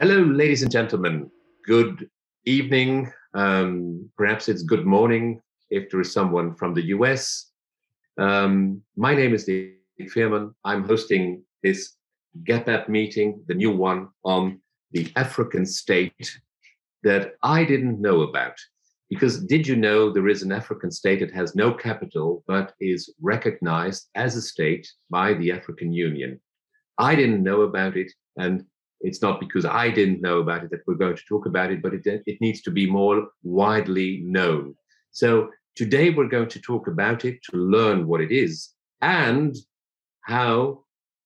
Hello, ladies and gentlemen. Good evening. Perhaps it's good morning if there is someone from the US. My name is Dick Veerman. I'm hosting this G.A.P.P.A.P meeting, the new one on the African state that I didn't know about. Because did you know there is an African state that has no capital but is recognized as a state by the African Union? I didn't know about it, and it's not because I didn't know about it that we're going to talk about it, but it needs to be more widely known. So today we're going to talk about it, to learn what it is and how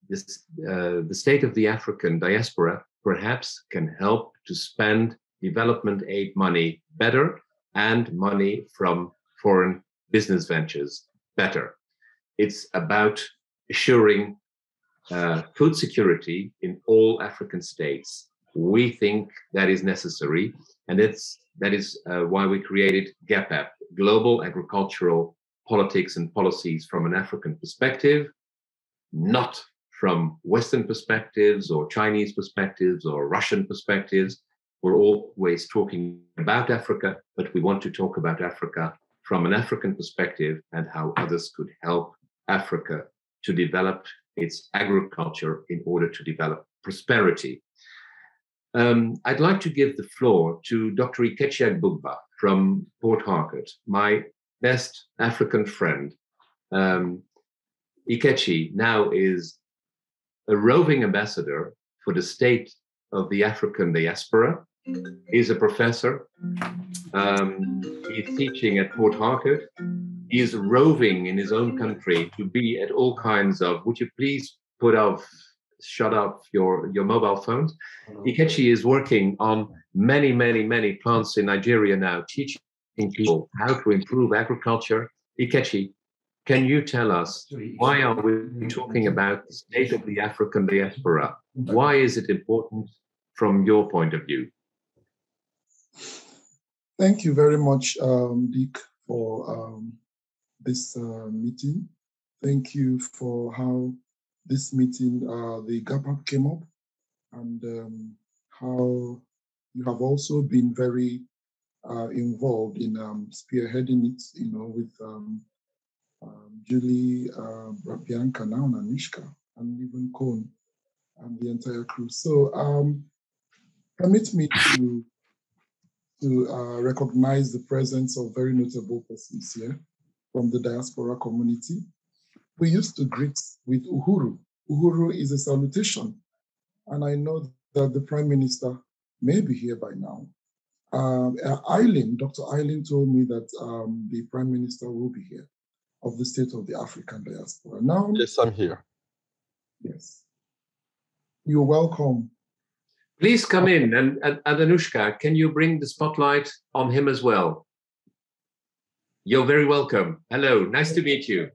the state of the African diaspora perhaps can help to spend development aid money better and money from foreign business ventures better. It's about assuring food security in all African states. We think that is necessary, and that is why we created G.A.P.P.A.P, Global Agricultural Politics and Policies from an African perspective, not from Western perspectives or Chinese perspectives or Russian perspectives. We're always talking about Africa, but we want to talk about Africa from an African perspective and how others could help Africa to develop its agriculture in order to develop prosperity. I'd like to give the floor to Dr. G.A.P.P.A.P from Port Harcourt, my best African friend. Ikechi now is a roving ambassador for the state of the African Diaspora. He's a professor. He's teaching at Port Harcourt. He is roving in his own country to be at all kinds of, would you please shut up your mobile phones? Ikechi is working on many plants in Nigeria now, teaching people how to improve agriculture. Ikechi, can you tell us, why are we talking about the state of the African diaspora? Why is it important from your point of view? Thank you very much, Dick, for this meeting. Thank you for how this meeting, the G.A.P.P.A.P came up, and how you have also been very involved in spearheading it, with Julie, Bianca now, and Anishka, and even Cone, and the entire crew. So permit me to recognize the presence of very notable persons here from the diaspora community. We used to greet with Uhuru. Uhuru is a salutation, and I know that the Prime Minister may be here by now. Dr. Eileen told me that the Prime Minister will be here, of the state of the African diaspora. Now, yes, I'm here. Yes. You're welcome. Please come in, and Anushka, can you bring the spotlight on him as well? You're very welcome. Hello, nice to meet you.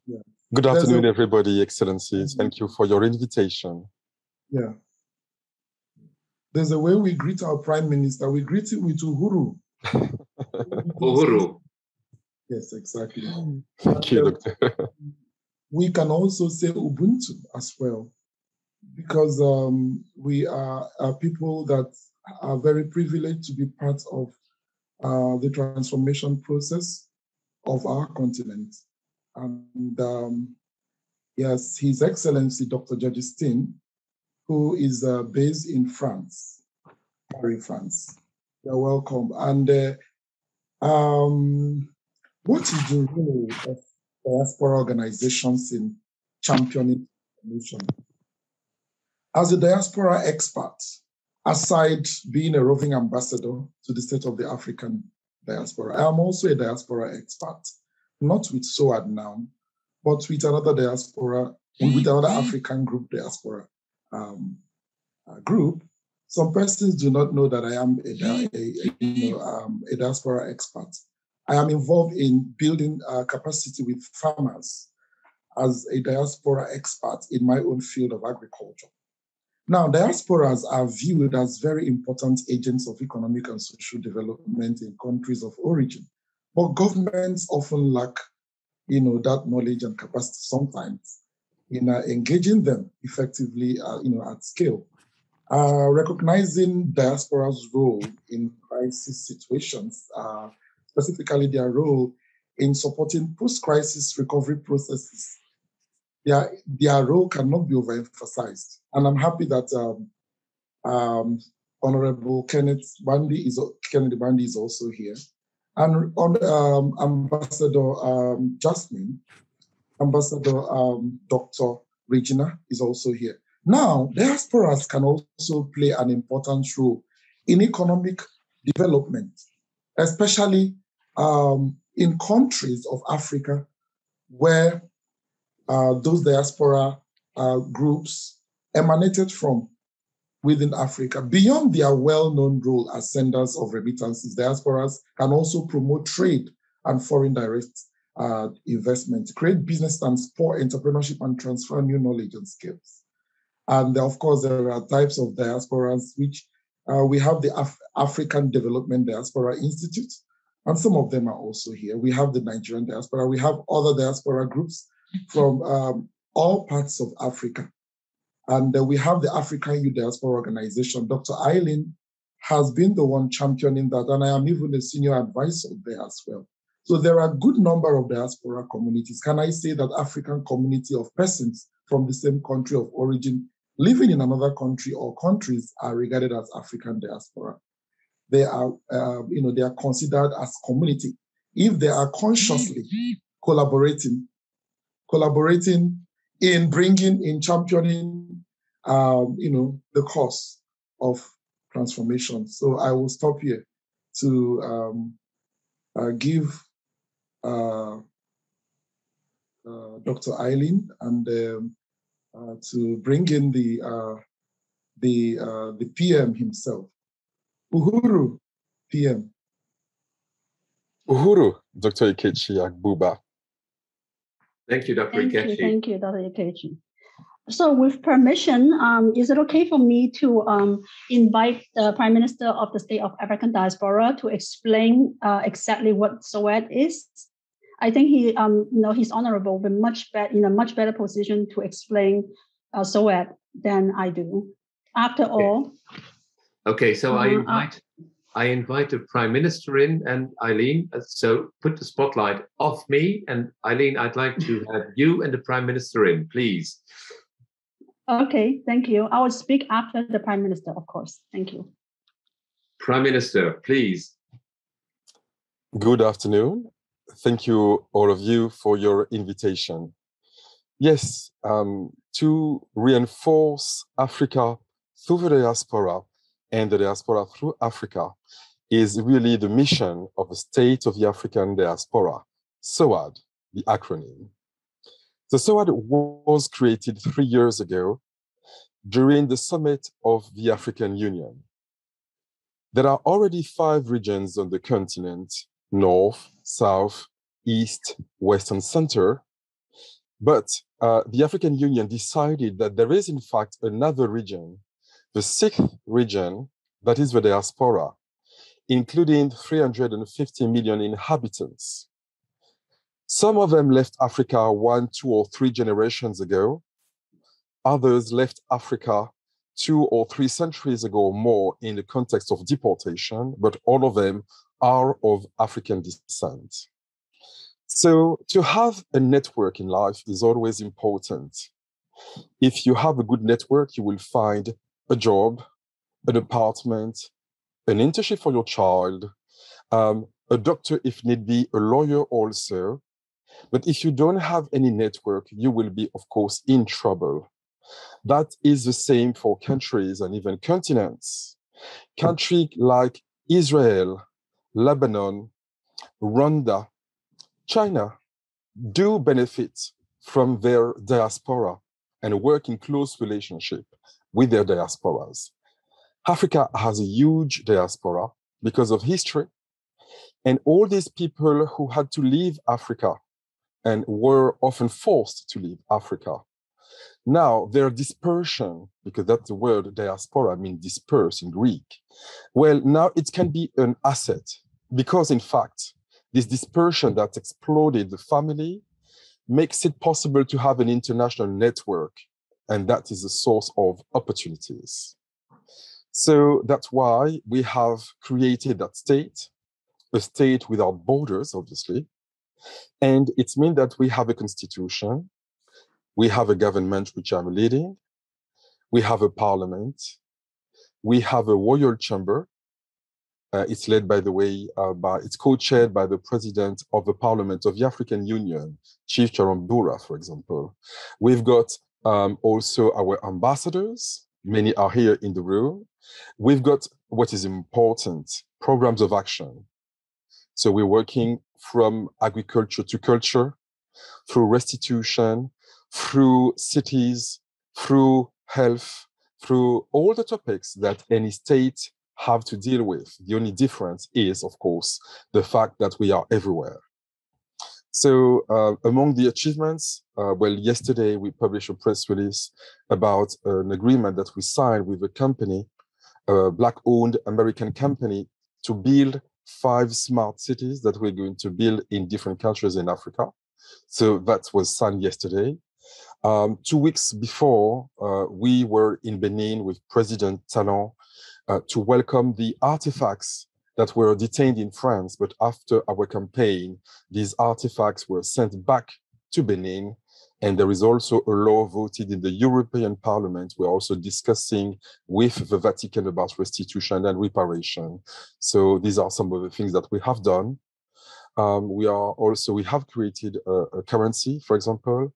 Yeah. Good afternoon, everybody, Excellencies. Thank you for your invitation. Yeah. There's a way we greet our Prime Minister. We greet him with Uhuru. Uhuru. Yes, exactly. Thank you, Doctor. We can also say Ubuntu as well, because we are people that are very privileged to be part of the transformation process of our continent. And yes, His Excellency Dr. Georgestin, who is based in France, Paris, France. You're welcome. And what is the role of diaspora organizations in championing solution? As a diaspora expert, aside being a roving ambassador to the state of the African diaspora, I am also a diaspora expert, not with SOAD now, but with another diaspora, with another African group diaspora group. Some persons do not know that I am a diaspora expert. I am involved in building capacity with farmers as a diaspora expert in my own field of agriculture. Now, diasporas are viewed as very important agents of economic and social development in countries of origin, but governments often lack, that knowledge and capacity sometimes in engaging them effectively, at scale. recognizing diaspora's role in crisis situations, specifically their role in supporting post-crisis recovery processes. Their role cannot be overemphasized. And I'm happy that Honorable Kennedy Bandi is also here. And on Ambassador Jasmine, Ambassador Dr. Regina is also here. Now, diasporas can also play an important role in economic development, especially in countries of Africa where those diaspora groups emanated from within Africa. Beyond their well-known role as senders of remittances, diasporas can also promote trade and foreign direct investment, create business and support entrepreneurship and transfer new knowledge and skills. And of course, there are types of diasporas, which we have the African Development Diaspora Institute, and some of them are also here. We have the Nigerian diaspora. We have other diaspora groups from all parts of Africa. And we have the African Youth Diaspora Organization. Dr. Eileen has been the one championing that, and I am even a senior advisor there as well. So there are a good number of diaspora communities. Can I say that African community of persons from the same country of origin living in another country or countries are regarded as African diaspora? They are, they are considered as community if they are consciously collaborating in bringing, in championing, the cause of transformation. So I will stop here to give Dr. Eileen and to bring in the PM himself, Uhuru PM. Uhuru, Dr. Ikechi-Agbuba. Thank you, Dr. Ikechi. Thank you, Dr. Ikechi. So with permission, is it okay for me to invite the Prime Minister of the State of African Diaspora to explain exactly what SOAD is? I think he's honorable, but in a much better position to explain SOAD than I do. After all. Okay, so I invite the Prime Minister in and Eileen. So put the spotlight off me, and Eileen, I'd like to have you and the Prime Minister in, please. Okay, thank you. I will speak after the Prime Minister, of course. Thank you. Prime Minister, please. Good afternoon. Thank you, all of you, for your invitation. Yes, to reinforce Africa through the diaspora and the diaspora through Africa is really the mission of the State of the African Diaspora, SOAD, the acronym. The SOAD was created 3 years ago during the summit of the African Union. There are already 5 regions on the continent: North, South, East, West, and Center. But the African Union decided that there is, in fact, another region, the 6th region, that is the diaspora, including 350 million inhabitants. Some of them left Africa 1, 2, or 3 generations ago. Others left Africa 2 or 3 centuries ago or more in the context of deportation, but all of them are of African descent. So to have a network in life is always important. If you have a good network, you will find a job, an apartment, an internship for your child, a doctor if need be, a lawyer also. But if you don't have any network, you will be, of course, in trouble. That is the same for countries and even continents. Countries like Israel, Lebanon, Rwanda, China do benefit from their diaspora and work in close relationship with their diasporas. Africa has a huge diaspora because of history, and all these people who had to leave Africa and were often forced to leave Africa. Now, their dispersion, because that's the word diaspora, means disperse in Greek. Well, now it can be an asset because, in fact, this dispersion that exploded the family makes it possible to have an international network, and that is a source of opportunities. So that's why we have created that state, a state without borders, obviously. And it means that we have a constitution, we have a government which I'm leading, we have a parliament, we have a royal chamber. It's led, by the way, it's co-chaired by the president of the Parliament of the African Union, Chief Charambura, for example. We've got also our ambassadors. Many are here in the room. We've got what is important, programs of action. So we're working from agriculture to culture, through restitution, through cities, through health, through all the topics that any state have to deal with. The only difference is, of course, the fact that we are everywhere. So among the achievements, well, yesterday we published a press release about an agreement that we signed with a company, a Black-owned American company, to build 5 smart cities that we're going to build in different countries in Africa. So that was signed yesterday. 2 weeks before, we were in Benin with President Talon to welcome the artifacts that were detained in France, but after our campaign, these artifacts were sent back to Benin, and there is also a law voted in the European Parliament. We're also discussing with the Vatican about restitution and reparation. So these are some of the things that we have done. We have created a currency, for example.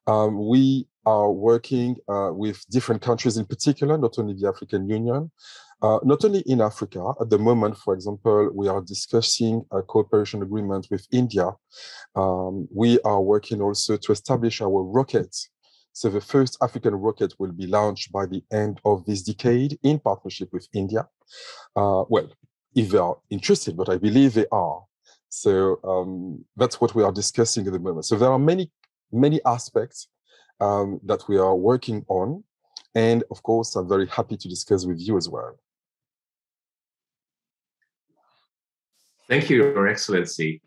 We are working with different countries in particular, not only the African Union, not only in Africa. At the moment, for example, we are discussing a cooperation agreement with India. We are working also to establish our rockets. So the first African rocket will be launched by the end of this decade in partnership with India. Well, if they are interested, but I believe they are. So that's what we are discussing at the moment. So there are many aspects that we are working on. And of course, I'm very happy to discuss with you as well. Thank you, Your Excellency.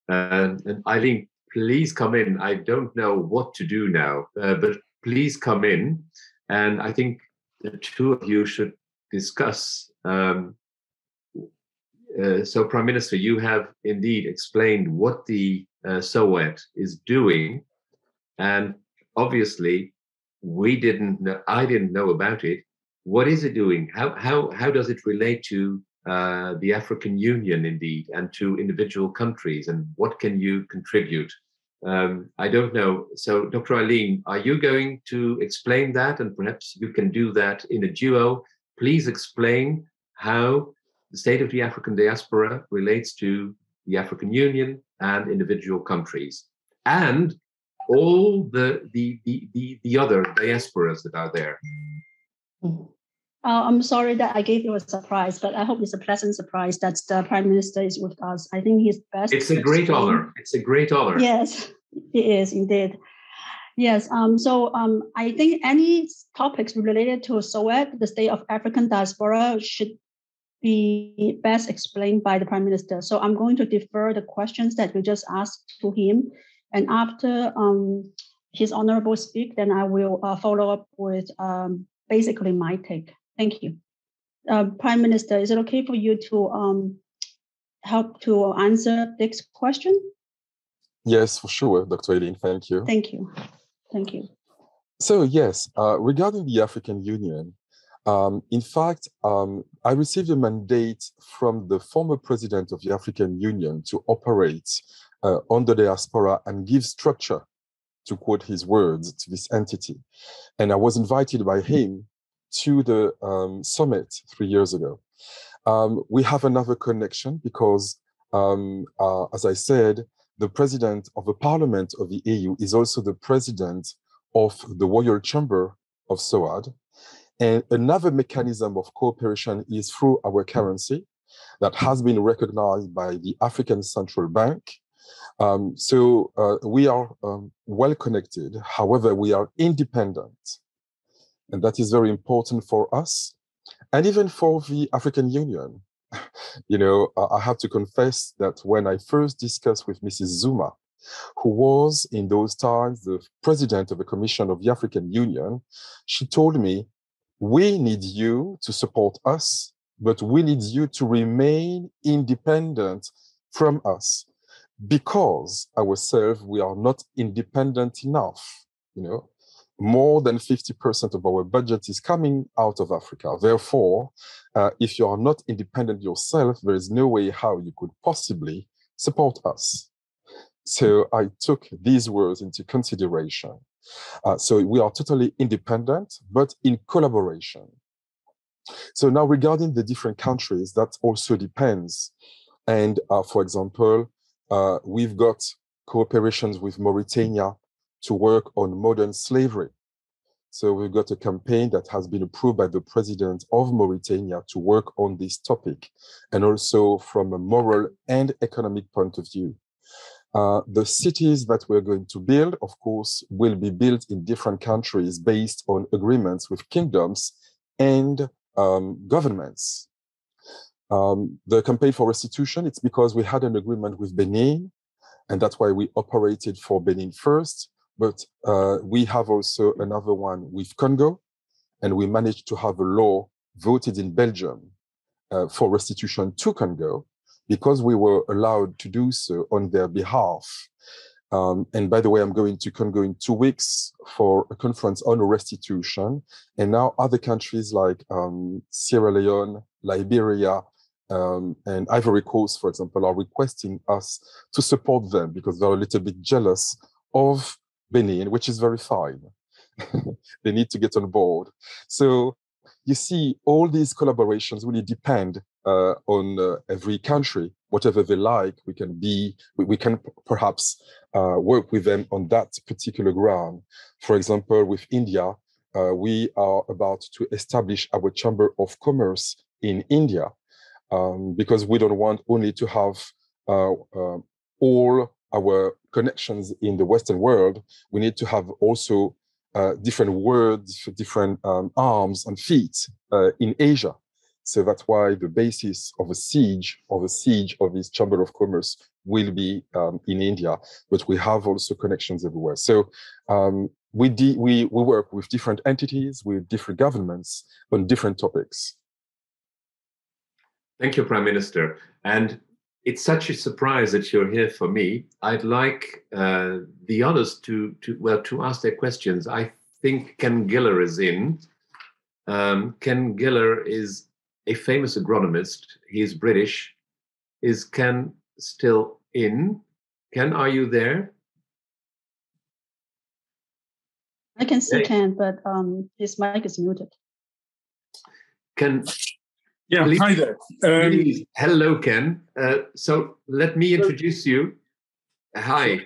And Eileen, please come in. I don't know what to do now, but please come in. And I think the two of you should discuss. So, Prime Minister, you have indeed explained what the SOET is doing. And obviously, I didn't know about it. What is it doing? How does it relate to the African Union, indeed, and to individual countries? And what can you contribute? I don't know. So, Dr. Eileen, are you going to explain that? And perhaps you can do that in a duo. Please explain how the state of the African diaspora relates to the African Union and individual countries, and all the other diasporas that are there. I'm sorry that I gave you a surprise, but I hope it's a pleasant surprise that the Prime Minister is with us. I think he's best. It's a great honor. It's a great honor. Yes, it is indeed. Yes. I think any topics related to SOET, the state of African diaspora, should be best explained by the Prime Minister. So I'm going to defer the questions that you just asked to him. And after his honorable speak, then I will follow up with basically my take. Thank you. Prime Minister, is it okay for you to help to answer Dick's question? Yes, for sure, Dr. Eileen, thank you. Thank you. Thank you. So yes, regarding the African Union, in fact, I received a mandate from the former president of the African Union to operate on the diaspora and give structure, to quote his words, to this entity. And I was invited by him to the summit 3 years ago. We have another connection because, as I said, the president of the Parliament of the AU is also the president of the Royal Chamber of SOAD. And another mechanism of cooperation is through our currency that has been recognized by the African Central Bank. So we are well connected. However, we are independent. And that is very important for us and even for the African Union. You know, I have to confess that when I first discussed with Mrs. Zuma, who was in those times the president of the Commission of the African Union, she told me, we need you to support us, but we need you to remain independent from us, because ourselves, we are not independent enough. More than 50% of our budget is coming out of Africa. Therefore, if you are not independent yourself, there is no way how you could possibly support us. So I took these words into consideration. So we are totally independent, but in collaboration. So now regarding the different countries, that also depends. And for example, we've got cooperations with Mauritania to work on modern slavery. So we've got a campaign that has been approved by the president of Mauritania to work on this topic, and also from a moral and economic point of view. The cities that we're going to build, of course, will be built in different countries based on agreements with kingdoms and governments. The campaign for restitution, it's because we had an agreement with Benin, and that's why we operated for Benin first. But we have also another one with Congo, and we managed to have a law voted in Belgium for restitution to Congo, because we were allowed to do so on their behalf. And by the way, I'm going to Congo in 2 weeks for a conference on restitution. And now other countries like Sierra Leone, Liberia, and Ivory Coast, for example, are requesting us to support them because they're a little bit jealous of Benin, which is very fine. They need to get on board. So you see, all these collaborations really depend on every country. Whatever they like, we can perhaps work with them on that particular ground. For example, with India, we are about to establish our Chamber of Commerce in India, because we don't want only to have all our connections in the Western world. We need to have also different words, different arms and feet in Asia. So that's why the basis of a siege of this Chamber of Commerce will be in India, but we have also connections everywhere. So we work with different entities, with different governments on different topics. Thank you, Prime Minister. And it's such a surprise that you're here for me. I'd like the others to ask their questions. I think Ken Giller is in. Ken Giller is a famous agronomist. He's British. Is Ken still in? Ken, are you there? I can see Ken, but his mic is muted. Ken. Yeah, please, hi there. Please. Hello, Ken. So let me introduce you. Hi.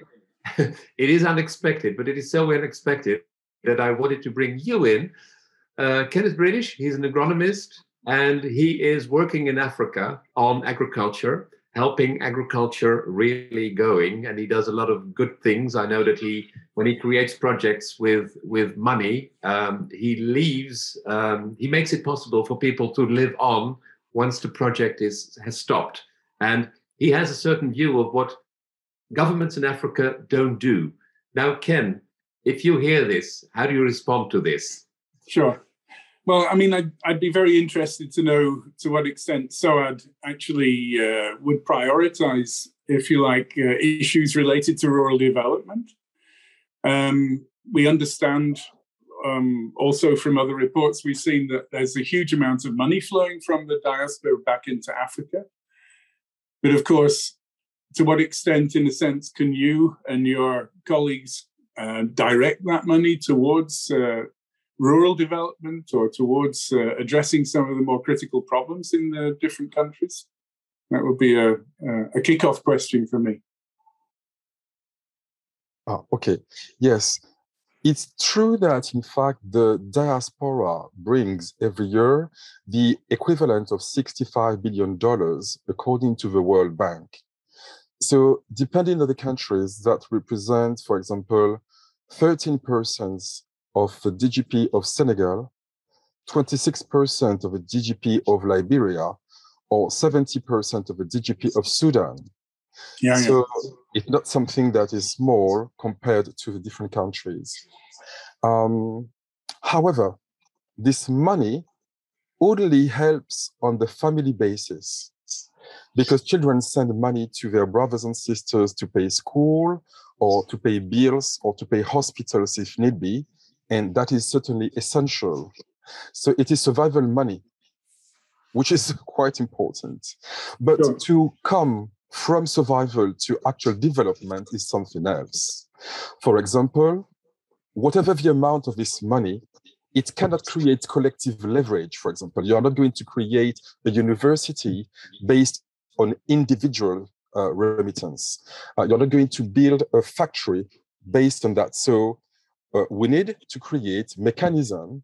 Sure. It is unexpected, but it is so unexpected that I wanted to bring you in. Ken is British. He's an agronomist, and he is working in Africa on agriculture, helping agriculture really going. And he does a lot of good things. I know that when he creates projects with money, he makes it possible for people to live on once the project has stopped. And he has a certain view of what governments in Africa don't do. Now, Ken, if you hear this, how do you respond to this? Sure. Well, I mean, I'd be very interested to know to what extent SOAD actually would prioritize, if you like, issues related to rural development. We understand also from other reports we've seen that there's a huge amount of money flowing from the diaspora back into Africa. But of course, to what extent, in a sense, can you and your colleagues direct that money towards rural development or towards addressing some of the more critical problems in the different countries? That would be a kickoff question for me. Okay. Yes. It's true that, in fact, the diaspora brings every year the equivalent of $65 billion, according to the World Bank. So depending on the countries, that represent, for example, 13% of the GDP of Senegal, 26% of the GDP of Liberia, or 70% of the GDP of Sudan. So it's not something that is small compared to the different countries. However, this money only helps on the family basis, because children send money to their brothers and sisters to pay school or to pay bills or to pay hospitals if need be, and that is certainly essential. So it is survival money, which is quite important. But Sure. to come from survival to actual development is something else. For example, whatever the amount of this money, it cannot create collective leverage. For example, you are not going to create a university based on individual remittance. You're not going to build a factory based on that. So we need to create mechanism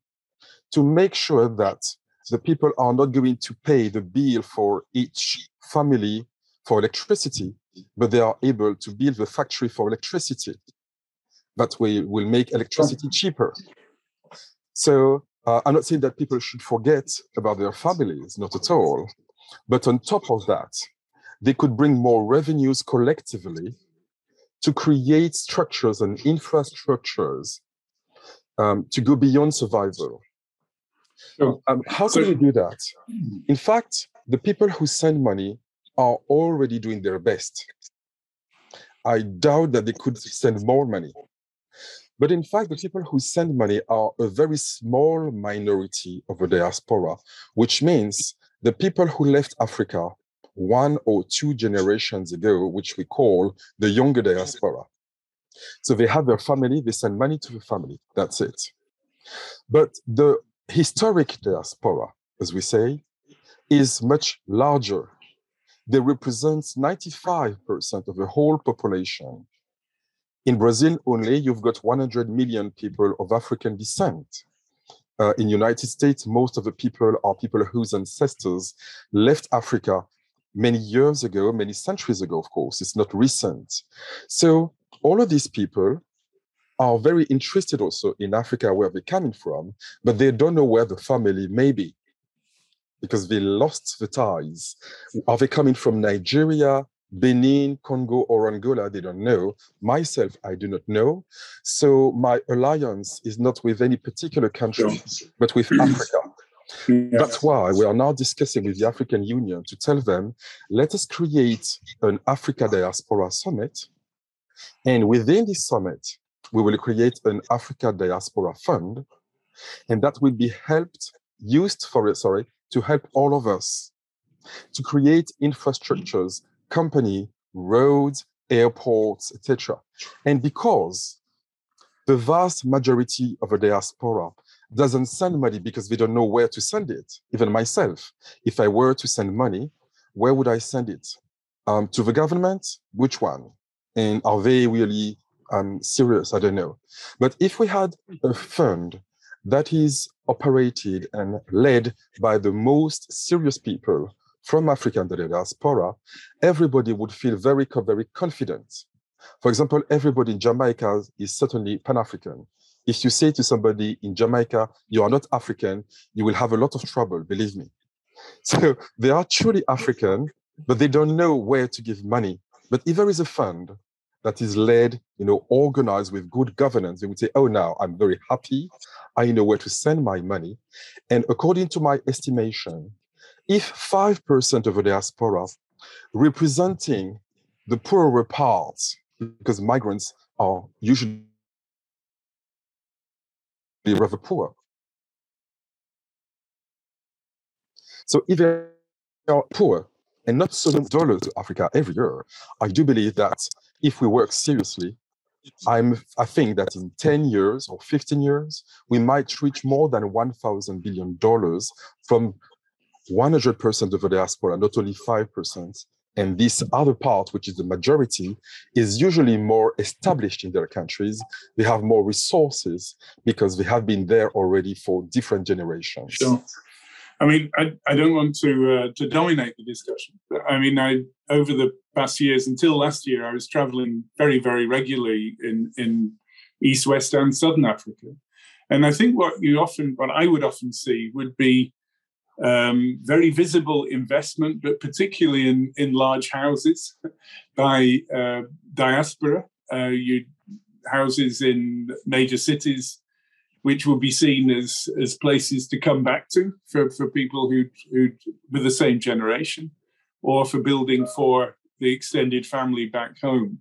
to make sure that the people are not going to pay the bill for each family for electricity, but they are able to build the factory for electricity. That way will make electricity cheaper. So I'm not saying that people should forget about their families, not at all. But on top of that, they could bring more revenues collectively to create structures and infrastructures to go beyond survival. Sure. How can we do that? In fact, the people who send money are already doing their best. I doubt that they could send more money. But in fact, the people who send money are a very small minority of the diaspora, which means the people who left Africa 1 or 2 generations ago, which we call the younger diaspora. So they have their family, they send money to the family, that's it. But the historic diaspora, as we say, is much larger. They represent 95% of the whole population. In Brazil only, you've got 100 million people of African descent. In the United States, most of the people are people whose ancestors left Africa many years ago, many centuries ago, of course. It's not recent. So all of these people are very interested also in Africa, where they're coming from, but they don't know where the family may be because they lost the ties. Are they coming from Nigeria, Benin, Congo, or Angola? They don't know. Myself, I do not know. So my alliance is not with any particular country, but with Africa. Yeah. That's why we are now discussing with the African Union to tell them, let us create an Africa Diaspora Summit. And within this summit, we will create an Africa Diaspora Fund. And that will be to help all of us to create infrastructures, company, roads, airports, etc. And because the vast majority of a diaspora doesn't send money because they don't know where to send it. Even myself, if I were to send money, where would I send it? To the government? Which one? And are they really serious? I don't know. But if we had a fund that is operated and led by the most serious people from Africa and the diaspora, everybody would feel very, very confident. For example, everybody in Jamaica is certainly Pan-African. If you say to somebody in Jamaica, you are not African, you will have a lot of trouble, believe me. So they are truly African, but they don't know where to give money. But if there is a fund that is led, organized with good governance, they would say, oh, now I'm very happy. I know where to send my money. And according to my estimation, if 5% of the diaspora representing the poorer parts, because migrants are usually rather poor. So if they are poor and not $1,000 to Africa every year, I do believe that if we work seriously, I think that in 10 years or 15 years, we might reach more than $1,000 billion from 100% of the diaspora, not only 5%. And this other part, which is the majority, is usually more established in their countries. They have more resources because they have been there already for different generations. Sure. I mean, I don't want to dominate the discussion. But I mean, over the past years, until last year, I was traveling very, very regularly in East, West, and Southern Africa. And I think what I would often see would be very visible investment, but particularly in large houses by diaspora, houses in major cities which will be seen as places to come back to for people who with the same generation, or for building for the extended family back home.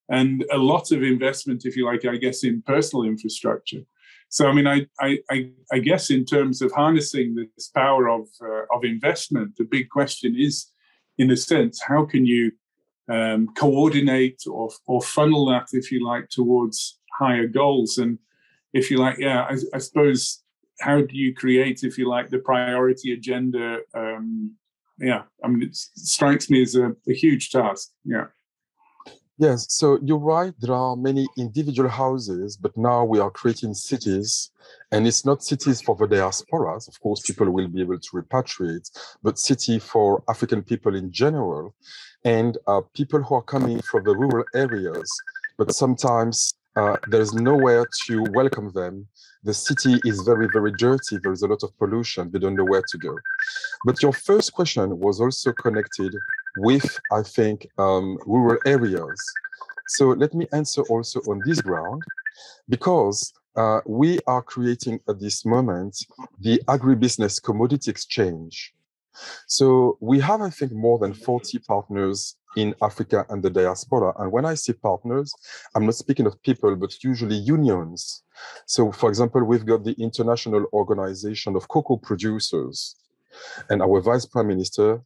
And a lot of investment, if you like, I guess, in personal infrastructure. So, I mean, I guess in terms of harnessing this power of investment, the big question is, in a sense, how can you coordinate or funnel that, if you like, towards higher goals? And if you like, I suppose, how do you create, if you like, the priority agenda? I mean, it strikes me as a huge task. Yeah. Yes, so you're right. There are many individual houses, but now we are creating cities, and it's not cities for the diasporas. Of course, people will be able to repatriate, but city for African people in general, and people who are coming from the rural areas, but sometimes there's nowhere to welcome them. The city is very, very dirty. There's a lot of pollution. They don't know where to go. But your first question was also connected with, I think, rural areas. So let me answer also on this ground, because we are creating at this moment the agribusiness commodity exchange. So we have, I think, more than 40 partners in Africa and the diaspora. And when I say partners, I'm not speaking of people, but usually unions. So, for example, we've got the International Organization of Cocoa Producers, and our Vice Prime Minister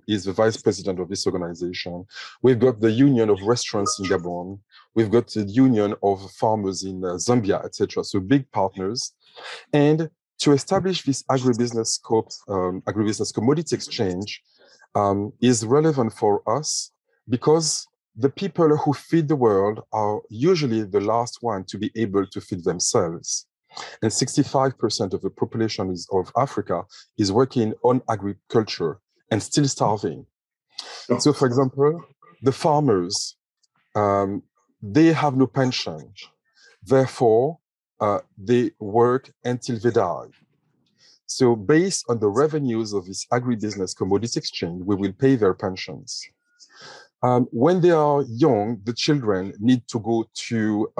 is the Vice President of this organization. We've got the Union of Restaurants in Gabon. We've got the Union of Farmers in Zambia, etc. So big partners. And to establish this agribusiness commodity exchange is relevant for us, because the people who feed the world are usually the last one to be able to feed themselves. And 65% of the population of Africa is working on agriculture and still starving. So, for example, the farmers, they have no pension. Therefore, they work until they die. So based on the revenues of this agribusiness commodity exchange, we will pay their pensions. When they are young, the children need to go to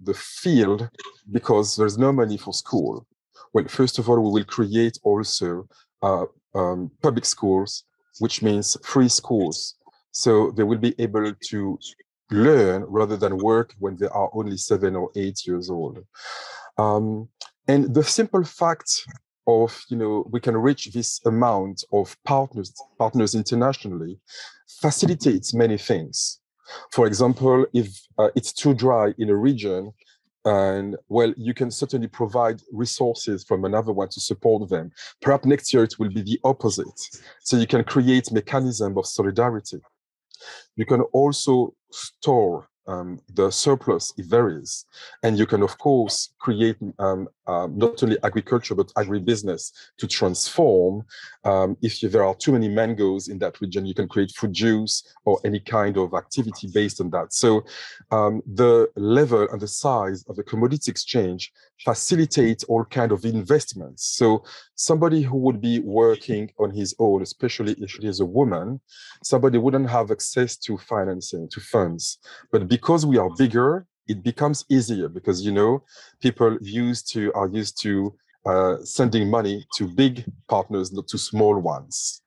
the field because there's no money for school. Well, first of all, we will create also public schools, which means free schools. So they will be able to learn rather than work when they are only 7 or 8 years old. And the simple fact of, we can reach this amount of partners internationally facilitates many things. For example, if it's too dry in a region, and you can certainly provide resources from another one to support them. Perhaps next year it will be the opposite. So you can create mechanism of solidarity. You can also store the surplus if there is. And you can, of course, create not only agriculture, but agribusiness to transform. If there are too many mangoes in that region, you can create fruit juice or any kind of activity based on that. So the level and the size of the commodity exchange facilitates all kinds of investments. So somebody who would be working on his own, especially if she is a woman, somebody wouldn't have access to financing, to funds. But because we are bigger, it becomes easier because, people are used to sending money to big partners, not to small ones.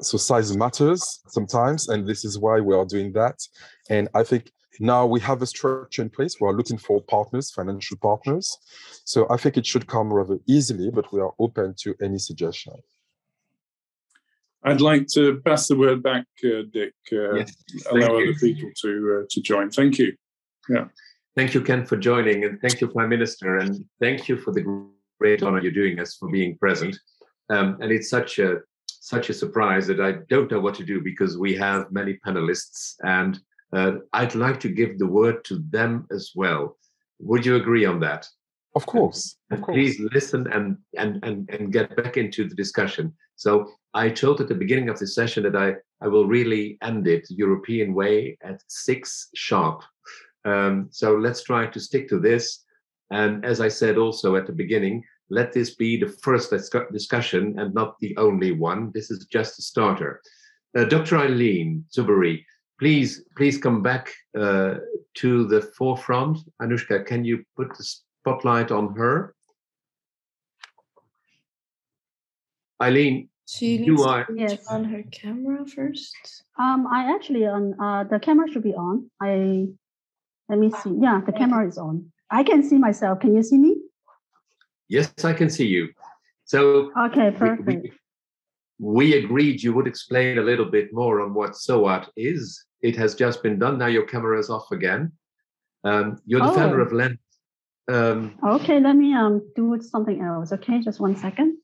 So size matters sometimes, and this is why we are doing that. And I think now we have a structure in place. We are looking for partners, financial partners. So I think it should come rather easily, but we are open to any suggestion. I'd like to pass the word back, Dick. Yes, allow other people to join. Thank you. Yeah. Thank you, Ken, for joining, and thank you, Prime Minister, and thank you for the great honor you're doing us for being present. And it's such a surprise that I don't know what to do because we have many panelists, and I'd like to give the word to them as well. Would you agree on that? Of course. Of course. Please listen and get back into the discussion. So I told at the beginning of the session that I will really end it European way at 6 sharp. So let's try to stick to this. And as I said also at the beginning, let this be the first discussion and not the only one. This is just a starter. Dr. Eileen Zuberi, please come back to the forefront. Anushka, can you put the spotlight on her? Eileen, She you needs are. to Yes. turn on her camera first. I actually on the camera should be on. Let me see. Yeah, the camera is on. I can see myself. Can you see me? Yes, I can see you. So Okay, perfect. we agreed you would explain a little bit more on what SOAT is. It has just been done. Now your camera is off again. You're the founder of Lens. Okay, let me do something else. Okay, just 1 second.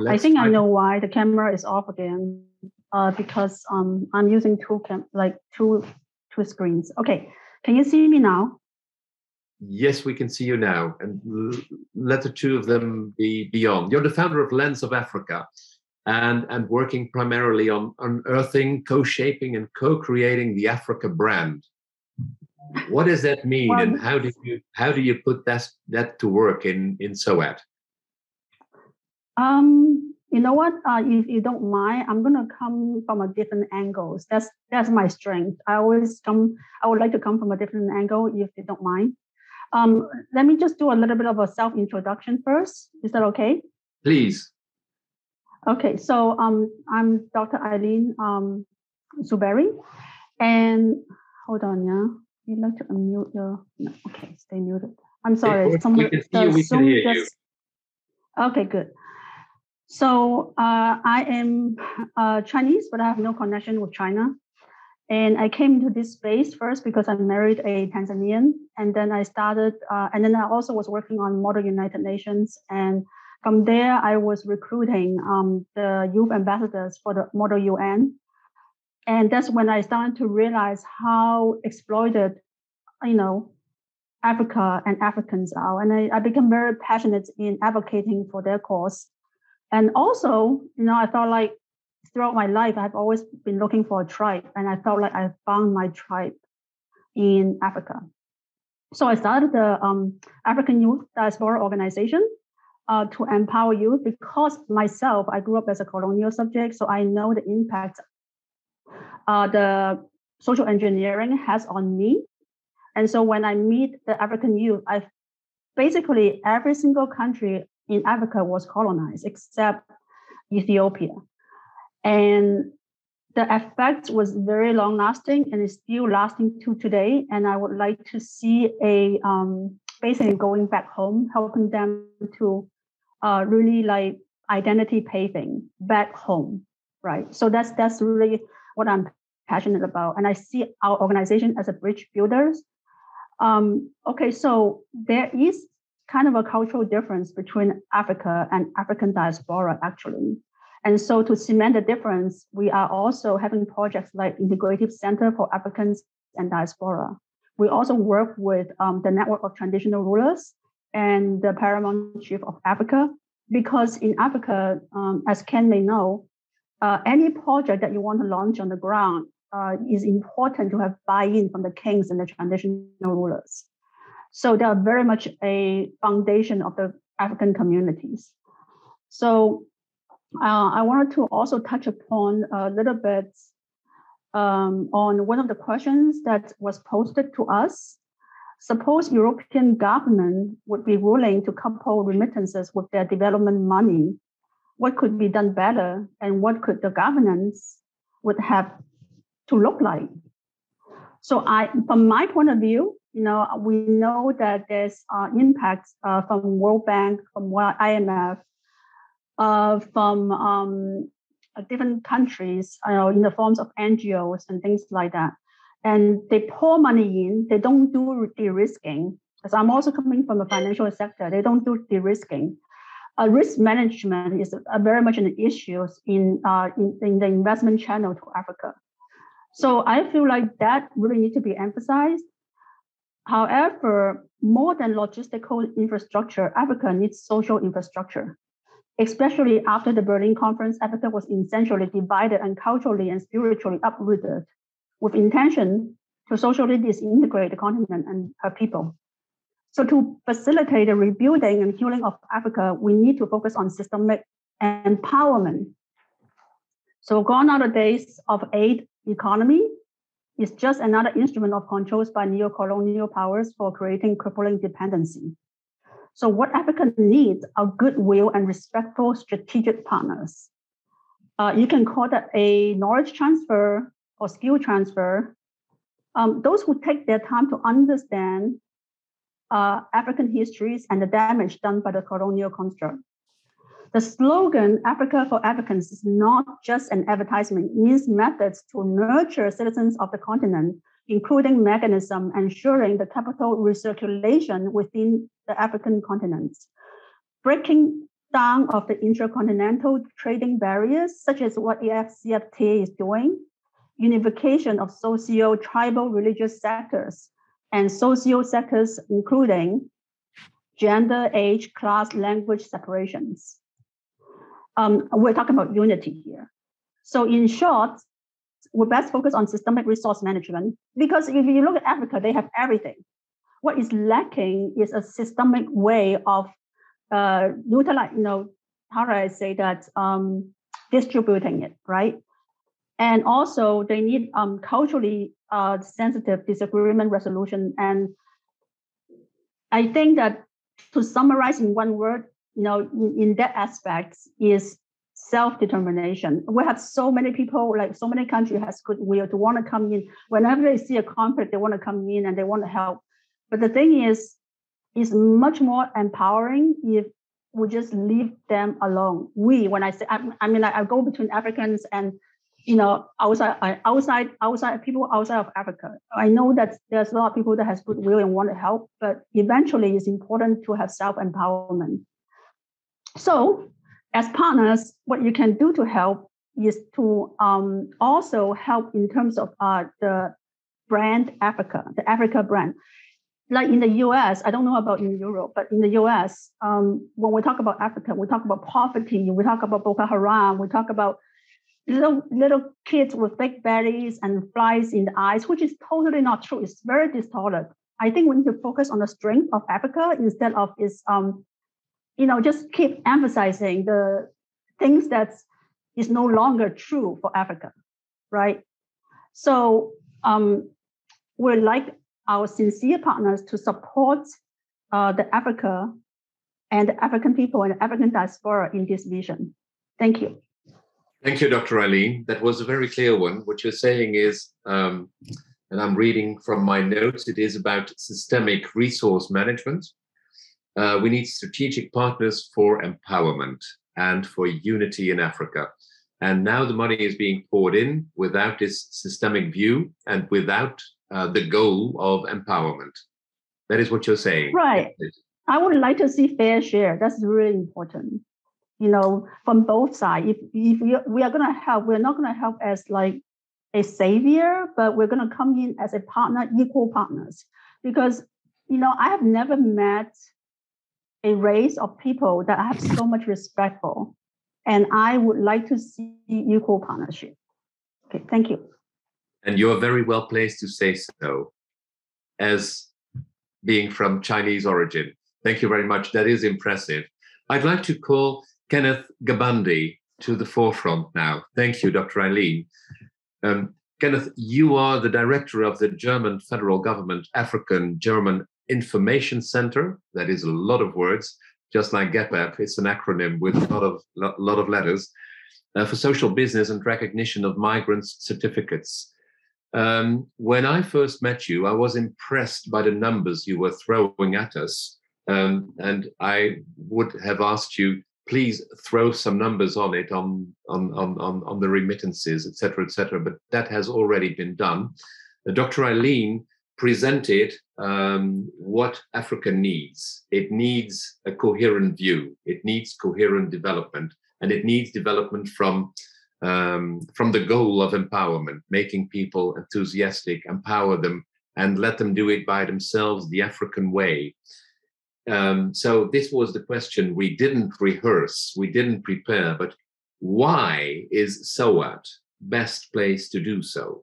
I think I know why the camera is off again. Because I'm using two screens. Okay, can you see me now? Yes, we can see you now, and let the two of them be beyond. You're the founder of Lens of Africa, and working primarily on unearthing, co-shaping, and co-creating the Africa brand. What does that mean, Well, and how do you put that to work in SOAT? You know what? If you don't mind, I'm gonna come from a different angles. That's my strength. I would like to come from a different angle, if you don't mind. Let me just do a little bit of a self-introduction first. Is that okay? Please. Okay, so I'm Dr. Eileen Zuberi, and hold on, yeah. You'd like to unmute your? No, okay, stay muted. I'm sorry. We can see you. We can hear you. Okay, good. So I am Chinese, but I have no connection with China. And I came to this space first because I married a Tanzanian, and then I started, and then I also was working on Model United Nations. And from there, I was recruiting the youth ambassadors for the Model UN. And that's when I started to realize how exploited, Africa and Africans are. And I became very passionate in advocating for their cause. And also, I felt like throughout my life, I've always been looking for a tribe, and I felt like I found my tribe in Africa. So I started the African Youth Diaspora organization to empower youth, because myself, I grew up as a colonial subject, so I know the impact the social engineering has on me. And so when I meet the African youth, basically every single country in Africa was colonized except Ethiopia. And the effect was very long lasting and is still lasting to today. And I would like to see basically going back home, helping them to really like identity paving back home, right? So that's really what I'm passionate about. And I see our organization as a bridge builders. Okay, so there is kind of a cultural difference between Africa and African diaspora, actually. And so to cement the difference, we are also having projects like Integrative Center for Africans and Diaspora. We also work with the Network of Traditional Rulers and the Paramount Chief of Africa, because in Africa, as Ken may know, any project that you want to launch on the ground is important to have buy-in from the kings and the traditional rulers. So they are very much a foundation of the African communities. So I wanted to also touch upon a little bit on one of the questions that was posted to us. Suppose European government would be willing to couple remittances with their development money, what could be done better, and what could the governance would have to look like? So from my point of view, we know that there's impacts from World Bank, from IMF, from different countries, in the forms of NGOs and things like that. And they pour money in, they don't do de-risking. Because I'm also coming from the financial sector, they don't do de-risking. Risk management is very much an issue in the investment channel to Africa. So I feel like that really needs to be emphasized. However, more than logistical infrastructure, Africa needs social infrastructure. Especially after the Berlin Conference, Africa was essentially divided and culturally and spiritually uprooted, with intention to socially disintegrate the continent and her people. So to facilitate the rebuilding and healing of Africa, we need to focus on systemic empowerment. So gone are the days of aid economy. Is just another instrument of controls by neo-colonial powers for creating crippling dependency. So what Africa needs are goodwill and respectful strategic partners. You can call that a knowledge transfer or skill transfer. Those who take their time to understand African histories and the damage done by the colonial construct. The slogan, Africa for Africans, is not just an advertisement. It means methods to nurture citizens of the continent, including mechanism ensuring the capital recirculation within the African continent. Breaking down of the intercontinental trading barriers, such as what G.A.P.P.A.P is doing, unification of socio, tribal, religious sectors, and social sectors, including gender, age, class, language separations. We're talking about unity here. So in short, we're best focused on systemic resource management, because if you look at Africa, they have everything. What is lacking is a systemic way of utilize, how do I say that, distributing it, right? And also they need culturally sensitive disagreement resolution. And I think that to summarize in one word, in that aspect is self-determination. We have so many people, like so many countries has goodwill to want to come in. Whenever they see a conflict, they want to come in and they want to help. But the thing is, it's much more empowering if we just leave them alone. When I say, I go between Africans and, outside people outside of Africa. I know that there's a lot of people that has goodwill and want to help, but eventually it's important to have self-empowerment. So as partners, what you can do to help is to also help in terms of the brand Africa, the Africa brand. Like in the US, I don't know about in Europe, but in the US, when we talk about Africa, we talk about poverty, we talk about Boko Haram, we talk about little kids with big bellies and flies in the eyes, which is totally not true. It's very distorted. I think we need to focus on the strength of Africa instead of its, just keep emphasizing the things that is no longer true for Africa, right? So we'd like our sincere partners to support the Africa and the African people and the African diaspora in this vision. Thank you. Thank you, Dr. Eileen. That was a very clear one. What you're saying is, and I'm reading from my notes, it is about systemic resource management. We need strategic partners for empowerment and for unity in Africa. And now the money is being poured in without this systemic view and without the goal of empowerment. That is what you're saying. Right. I would like to see fair share. That's really important. From both sides. If we are going to help, we're not going to help as like a savior, but we're going to come in as a partner, equal partners. Because, I have never met a race of people that I have so much respect for. And I would like to see equal partnership. Okay, thank you. And you're very well placed to say so, as being from Chinese origin. Thank you very much. That is impressive. I'd like to call Kenneth Gabandi to the forefront now. Thank you, Dr. Eileen. Kenneth, you are the director of the German federal government African-German Information Center. That is a lot of words, just like G.A.P.P.A.P. It's an acronym with a lot of letters for social business and recognition of migrants' certificates. When I first met you, I was impressed by the numbers you were throwing at us, and I would have asked you, please throw some numbers on it, on the remittances, et cetera, but that has already been done. Dr. Eileen presented what Africa needs. It needs a coherent view. It needs coherent development, and it needs development from the goal of empowerment, making people enthusiastic, empower them, and let them do it by themselves the African way. So this was the question. We didn't rehearse, we didn't prepare, but why is SOAT best placed to do so?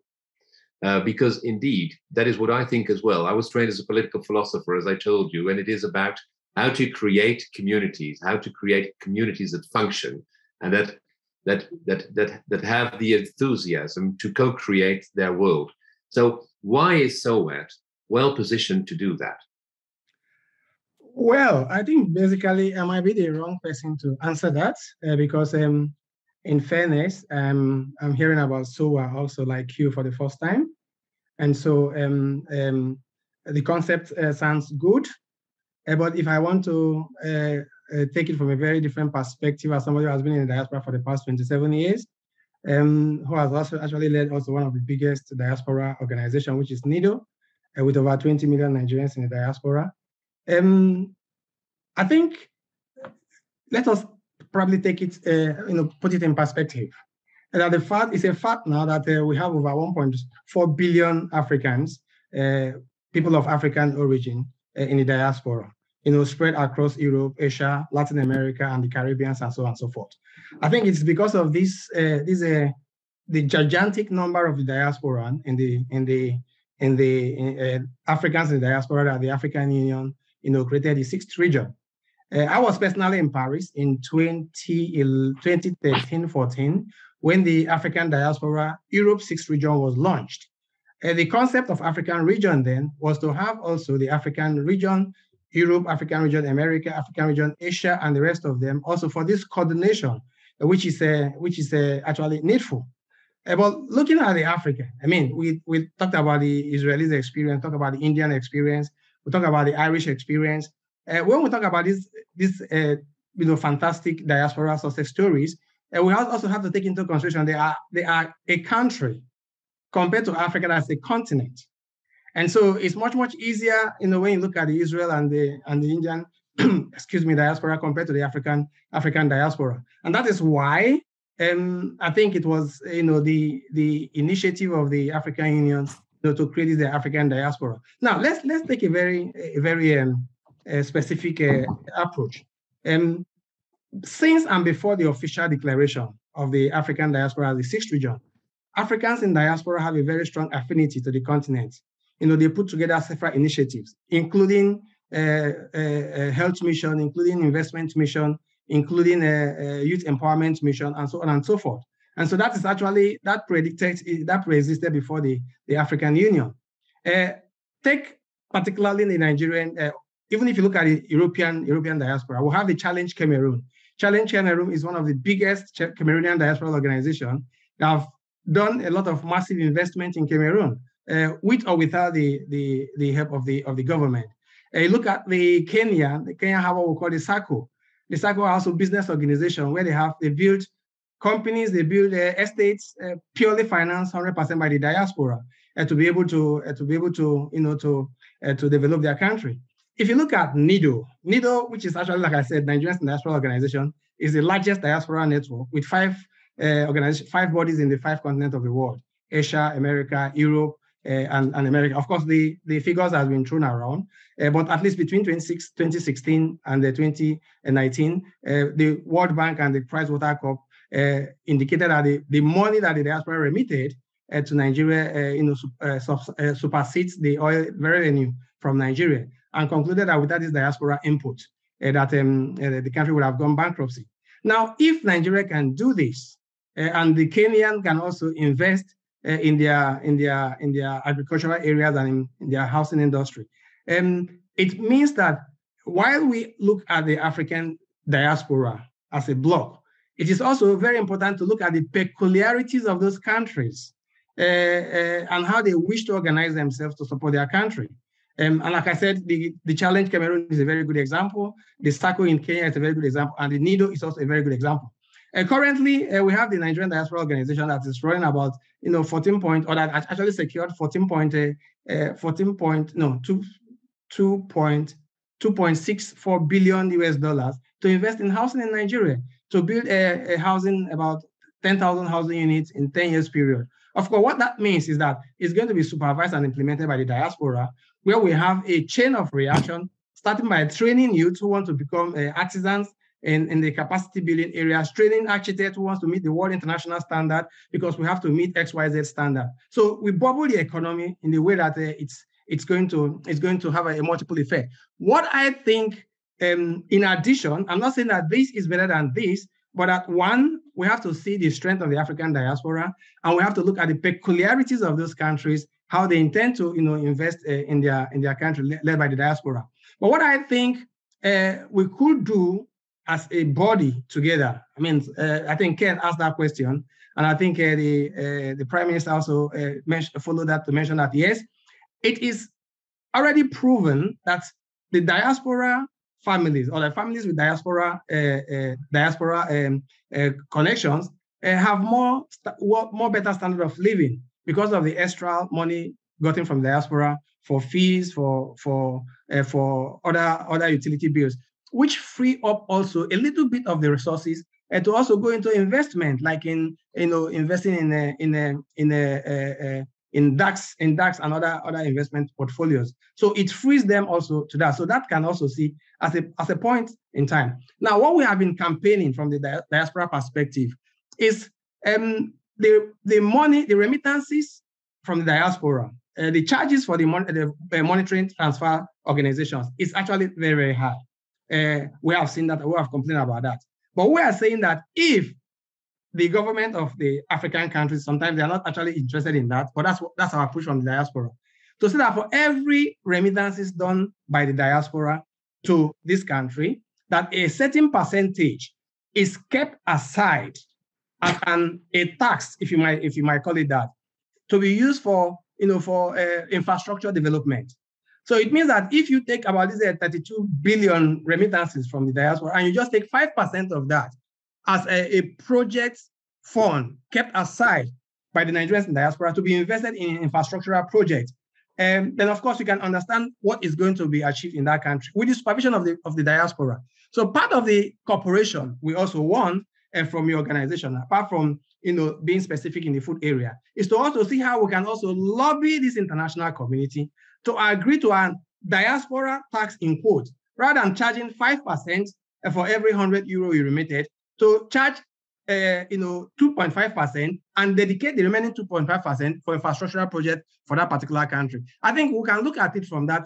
Because indeed, that is what I think as well. I was trained as a political philosopher, as I told you, and it is about how to create communities, that function, and that have the enthusiasm to co-create their world. So why is SOAT well positioned to do that? Well, I think basically I might be the wrong person to answer that because in fairness, I'm hearing about SOA also like you for the first time. And so the concept sounds good, but if I want to take it from a very different perspective as somebody who has been in the diaspora for the past 27 years, who has also actually led also one of the biggest diaspora organization, which is NIDO, with over 20 million Nigerians in the diaspora. I think let us probably take it, put it in perspective. And that the fact is a fact now that we have over 1.4 billion Africans, people of African origin in the diaspora, spread across Europe, Asia, Latin America, and the Caribbean, and so on and so forth. I think it's because of this, the gigantic number of the diaspora in the Africans in the diaspora that the African Union, created the 6th region. I was personally in Paris in 2013-14 when the African Diaspora Europe 6th region was launched. The concept of African region then was to have also the African region, Europe, African region, America, African region, Asia, and the rest of them also for this coordination, which is actually needful. But looking at the African, I mean, we talked about the Israelis experience, talked about the Indian experience, we talked about the Irish experience. When we talk about these fantastic diaspora success stories, we also have to take into consideration they are a country compared to Africa as a continent, and so it's much easier when you look at the Israel and the Indian, diaspora compared to the African diaspora, and that is why I think it was the initiative of the African Union to create the African diaspora. Now let's take a very specific approach. Since and before the official declaration of the African diaspora as the 6th region, Africans in diaspora have a very strong affinity to the continent. They put together several initiatives, including health mission, including investment mission, including youth empowerment mission, and so on and so forth. And so that is actually, that pre-existed before the African Union. Take particularly the Nigerian, even if you look at the European diaspora, we have the Challenge Cameroon. Challenge Cameroon is one of the biggest Cameroonian diaspora organizations that have done a lot of massive investment in Cameroon, with or without the help of the government. You look at the Kenya have what we call the SACCO. The SACCO are also business organization where they build companies, they build estates purely financed 100% by the diaspora to be able to develop their country. If you look at NIDO, which is actually, like I said, Nigerian Diaspora Organization, is the largest diaspora network with 5 bodies in the 5 continents of the world: Asia, America, Europe, and America. Of course, the figures have been thrown around, but at least between 2016 and 2019, the World Bank and the PricewaterhouseCoopers indicated that the money that the diaspora remitted to Nigeria, supersedes the oil revenue from Nigeria, and concluded that without this diaspora input, that the country would have gone bankruptcy. Now, if Nigeria can do this, and the Kenyan can also invest in their agricultural areas and in their housing industry, it means that while we look at the African diaspora as a bloc, it is also very important to look at the peculiarities of those countries and how they wish to organize themselves to support their country. And like I said, the Challenge Cameroon is a very good example. The SACCO in Kenya is a very good example, and the NIDO is also a very good example. Currently, we have the Nigerian Diaspora Organization that is running about 2.64 billion US dollars to invest in housing in Nigeria, to build a housing, about 10,000 housing units in 10 years period. Of course, what that means is that it's going to be supervised and implemented by the diaspora, where we have a chain of reaction, starting by training youth who want to become artisans in the capacity building areas, training architects who wants to meet the world international standard, because we have to meet XYZ standard. So we bubble the economy in the way that it's going to have a multiple effect. What I think, in addition, I'm not saying that this is better than this, but at one, we have to see the strength of the African diaspora, and we have to look at the peculiarities of those countries, how they intend to invest in their country led by the diaspora. But what I think we could do as a body together. I mean, I think Ken asked that question, and I think the Prime Minister also followed that to mention that, yes, it is already proven that the diaspora families, or the families with diaspora connections, have more better standard of living because of the extra money gotten from diaspora for fees, for other utility bills, which free up also a little bit of the resources to also go into investment, like investing in DAX and other investment portfolios. So it frees them also to that. So that can also see as a point in time. Now, what we have been campaigning from the diaspora perspective is the money, the remittances from the diaspora, the charges for the monitoring transfer organizations is actually very, very high. We have seen that, we have complained about that. But we are saying that if the government of the African countries, sometimes they are not actually interested in that, but that's our push from the diaspora. To say that for every remittances done by the diaspora to this country, that a certain percentage is kept aside as a tax, if you might call it that, to be used for infrastructure development. So it means that if you take about this 32 billion remittances from the diaspora and you just take 5% of that as a project fund kept aside by the Nigerians in diaspora to be invested in infrastructural projects, then of course you can understand what is going to be achieved in that country with the supervision of the diaspora. So part of the cooperation we also want from your organization, apart from being specific in the food area, is to also see how we can also lobby this international community to agree to a diaspora tax in quote, rather than charging 5% for every 100 euro you remitted, to charge 2.5% and dedicate the remaining 2.5% for infrastructural project for that particular country. I think we can look at it from that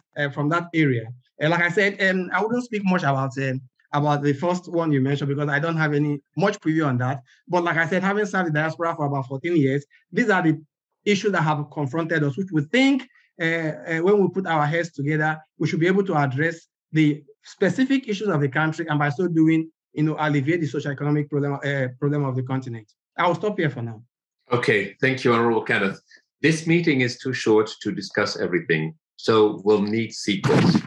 area. Like I said, I wouldn't speak much about the first one you mentioned because I don't have much preview on that. But like I said, having served the diaspora for about 14 years, these are the issues that have confronted us, which we think when we put our heads together, we should be able to address the specific issues of the country, and by so doing, alleviate the socio-economic problem of the continent. I will stop here for now. Okay, thank you, Honorable Kenneth. This meeting is too short to discuss everything, so we'll need sequence.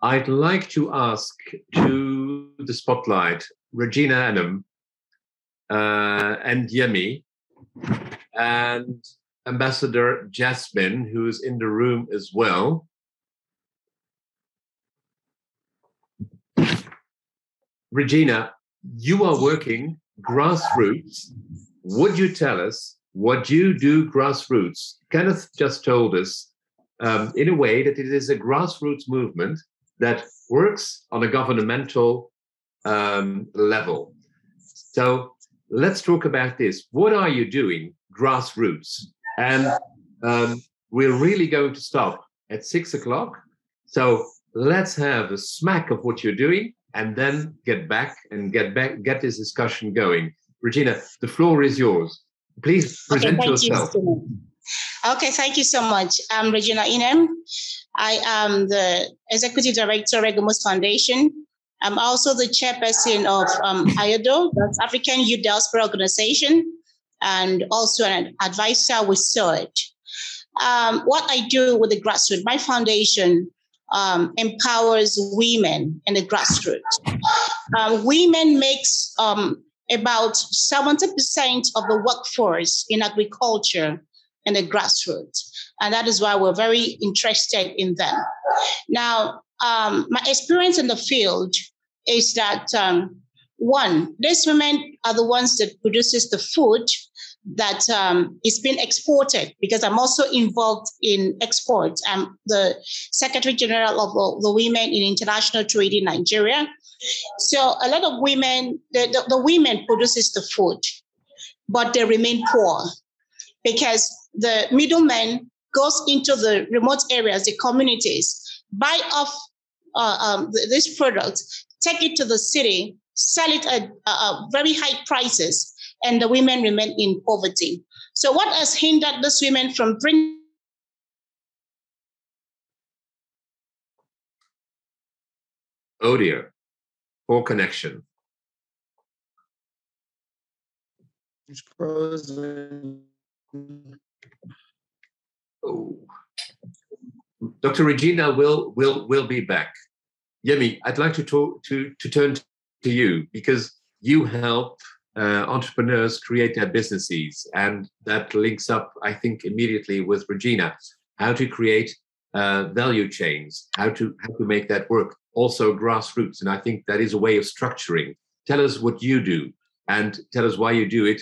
I'd like to ask to the spotlight Regina Annam and Yemi and Ambassador Jasmine, who is in the room as well. Regina, you are working grassroots. Would you tell us what you do grassroots? Kenneth just told us in a way that it is a grassroots movement that works on a governmental level. So let's talk about this. What are you doing grassroots? And we're really going to stop at 6 o'clock. So let's have a smack of what you're doing and then get this discussion going. Regina, the floor is yours. Please present yourself. Okay, thank you so much. I'm Regina Inem. I am the Executive Director of Regamos Foundation. I'm also the chairperson of IADO, that's African Youth Diaspora Organization, and also an advisor with SOED. What I do with the grassroots, my foundation empowers women in the grassroots. Women makes about 70% of the workforce in agriculture in the grassroots. And that is why we're very interested in them. Now, my experience in the field is that, one, these women are the ones that produces the food that is being exported, because I'm also involved in exports. I'm the Secretary General of the Women in International Trade in Nigeria. So a lot of women, the women produces the food, but they remain poor because the middleman goes into the remote areas, the communities, buy off these products, take it to the city, sell it at very high prices, and the women remain in poverty. So what has hindered these women from bringing Oh dear, poor connection. Oh. Dr. Regina will be back. Yemi, I'd like to turn to you because you help entrepreneurs create their businesses, and that links up, I think, immediately with Regina. How to create value chains, how to make that work. Also grassroots, and I think that is a way of structuring. Tell us what you do, and tell us why you do it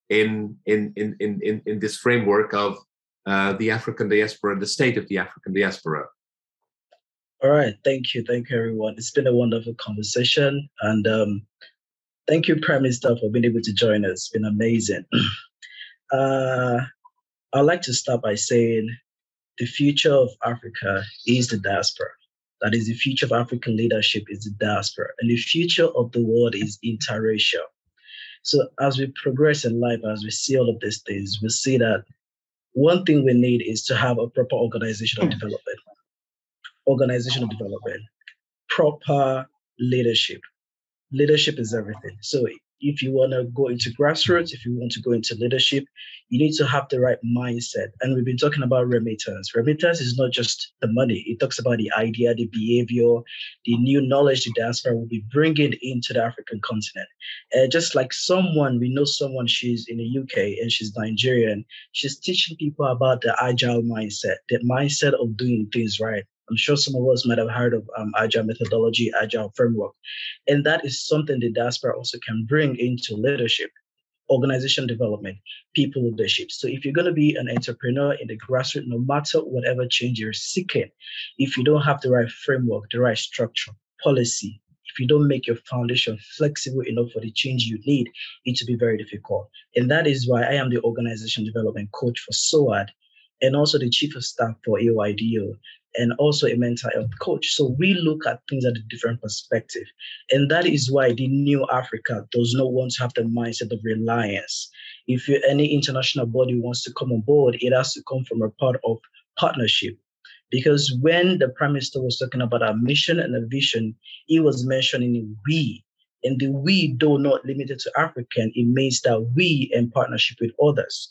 in this framework of the African diaspora, the state of the African diaspora. All right, thank you, everyone. It's been a wonderful conversation, and thank you, Prime Minister, for being able to join us. It's been amazing. I'd like to start by saying the future of Africa is the diaspora. That is, the future of African leadership is the diaspora, and the future of the world is interracial. So as we progress in life, as we see all of these things, we see that one thing we need is to have a proper organizational development. Proper leadership. Leadership is everything. So if you want to go into grassroots, if you want to go into leadership, you need to have the right mindset. And we've been talking about remittance. Remittance is not just the money. It talks about the idea, the behavior, the new knowledge the diaspora will be bringing into the African continent. Just like we know someone, she's in the UK and she's Nigerian. She's teaching people about the agile mindset, the mindset of doing things right. I'm sure some of us might have heard of agile methodology, agile framework. And that is something the diaspora also can bring into leadership, organization development, people leadership. So if you're going to be an entrepreneur in the grassroots, no matter whatever change you're seeking, if you don't have the right framework, the right structure, policy, if you don't make your foundation flexible enough for the change you need, it will be very difficult. And that is why I am the organization development coach for SOAD and also the chief of staff for AOIDO. And also a mental health coach. So we look at things at a different perspective. And that is why the new Africa does not want to have the mindset of reliance. If any international body wants to come on board, it has to come from a part of partnership. Because when the Prime Minister was talking about our mission and a vision, he was mentioning we. And the we, though not limited to African, it means that we in partnership with others.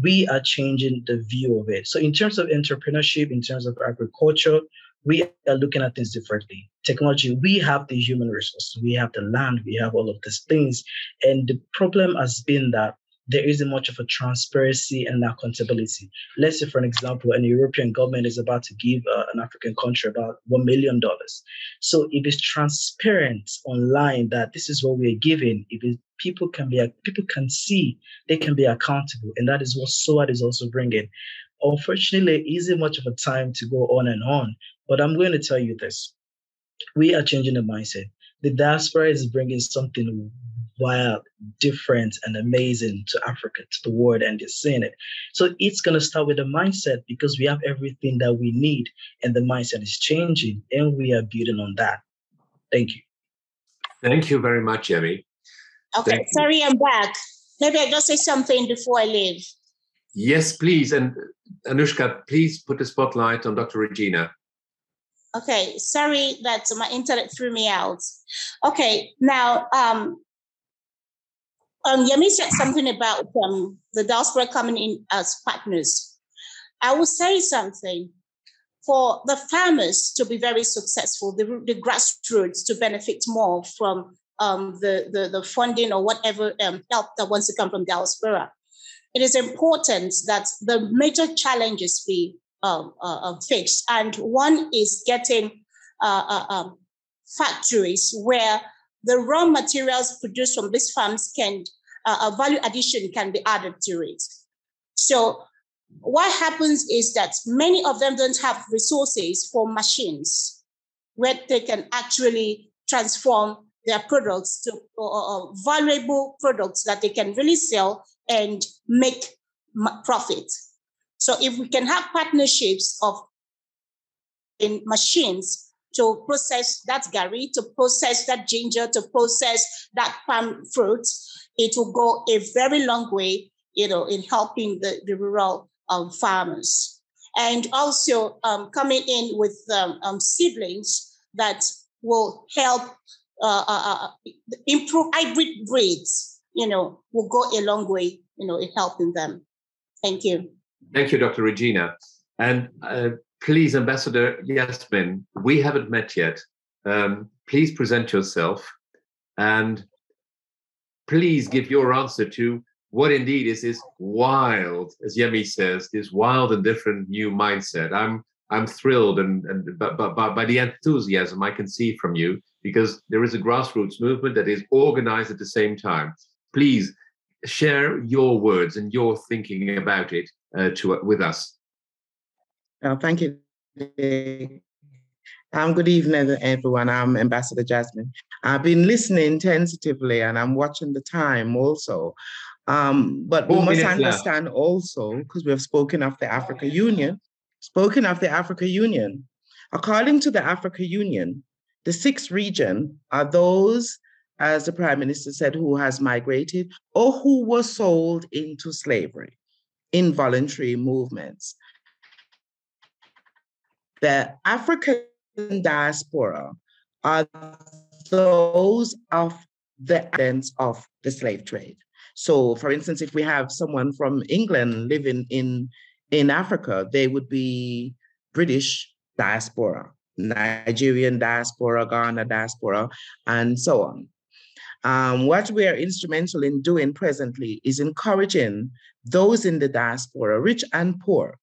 We are changing the view of it. So in terms of entrepreneurship, in terms of agriculture, we are looking at things differently. Technology, we have the human resources, we have the land, we have all of these things. And the problem has been that there isn't much of a transparency and accountability. Let's say, for an example, an European government is about to give an African country about $1 million. So if it's transparent online that this is what we're giving, people can see, they can be accountable, and that is what SOAD is also bringing. Unfortunately, it isn't much of a time to go on and on, but I'm going to tell you this: we are changing the mindset. The diaspora is bringing something wild, different, and amazing to Africa, to the world, and they're seeing it. So it's going to start with the mindset because we have everything that we need, and the mindset is changing, and we are building on that. Thank you. Thank you very much, Yemi. Okay, sorry, I'm back. Maybe I just say something before I leave. Yes, please. And Anushka, please put the spotlight on Dr. Regina. Okay, sorry that my internet threw me out. Okay, now, Yemi said something about the diaspora coming in as partners. I will say something. For the farmers to be very successful, the grassroots to benefit more from the funding or whatever help that wants to come from diaspora, it is important that the major challenges be fixed. And one is getting factories where the raw materials produced from these farms can, value addition can be added to it. So what happens is that many of them don't have resources for machines where they can actually transform their products to valuable products that they can really sell and make profit. So if we can have partnerships in machines to process that gari, to process that ginger, to process that palm fruit, it will go a very long way, in helping the rural farmers. And also coming in with seedlings that will help improve hybrid breeds, will go a long way, in helping them. Thank you. Thank you, Dr. Regina. And please, Ambassador Yasmin, we haven't met yet. Please present yourself and please give your answer to what indeed is this wild, as Yemi says, this wild and different new mindset. I'm thrilled by the enthusiasm I can see from you, because there is a grassroots movement that is organized at the same time. Please share your words and your thinking about it with us. Thank you. Good evening, everyone. I'm Ambassador Jasmine. I've been listening tentatively and I'm watching the time also. But we must understand also, because we have spoken of the African Union, according to the African Union, the 6th region are those, as the Prime Minister said, who has migrated or who were sold into slavery, involuntary movements. The African diaspora are those of the evidence of the slave trade. So, for instance, if we have someone from England living in Africa, they would be British diaspora, Nigerian diaspora, Ghana diaspora, and so on. What we are instrumental in doing presently is encouraging those in the diaspora, rich and poor,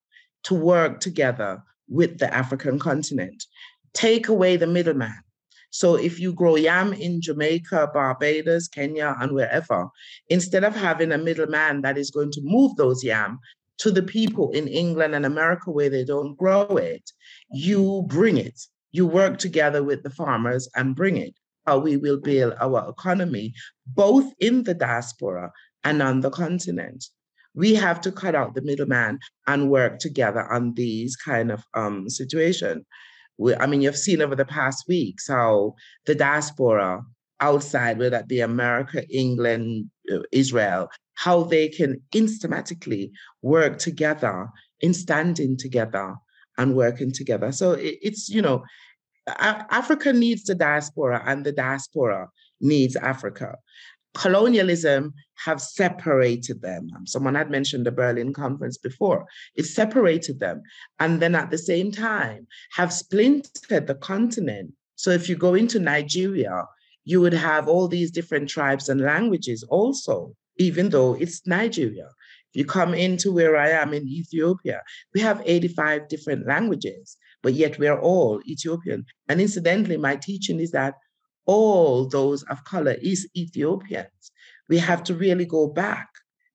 to work together with the African continent. Take away the middleman. So if you grow yam in Jamaica, Barbados, Kenya, and wherever, instead of having a middleman that is going to move those yam to the people in England and America where they don't grow it, you bring it. You work together with the farmers and bring it. We will build our economy, both in the diaspora and on the continent. We have to cut out the middleman and work together on these kind of situations. You've seen over the past weeks how the diaspora outside, whether that be America, England, Israel, how they can systematically work together in standing together and working together. So Africa needs the diaspora and the diaspora needs Africa. Colonialism have separated them. Someone had mentioned the Berlin Conference before. It separated them. And then at the same time, have splintered the continent. So if you go into Nigeria, you would have all these different tribes and languages also, even though it's Nigeria. If you come into where I am in Ethiopia, we have 85 different languages, but yet we're all Ethiopian. And incidentally, my teaching is that all those of color is Ethiopians. We have to really go back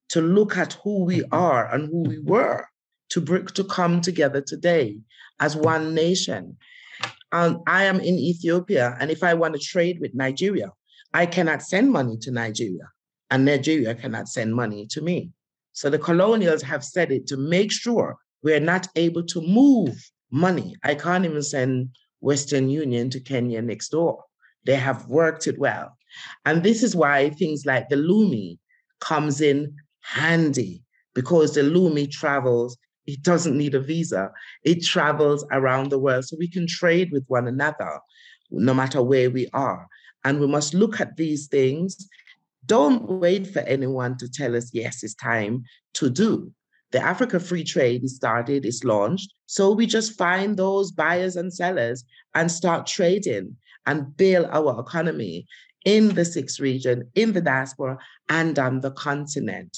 to look at who we are and who we were to come together today as one nation. I am in Ethiopia, and if I want to trade with Nigeria, I cannot send money to Nigeria, and Nigeria cannot send money to me. So the colonials have said it to make sure we're not able to move money. I can't even send Western Union to Kenya next door. They have worked it well. And this is why things like the Lumi comes in handy, because the Lumi travels, it doesn't need a visa. It travels around the world so we can trade with one another, no matter where we are. And we must look at these things. Don't wait for anyone to tell us, yes, it's time to do. The Africa Free Trade is started, it's launched. So we just find those buyers and sellers and start trading and build our economy in the 6th region, in the diaspora, and on the continent.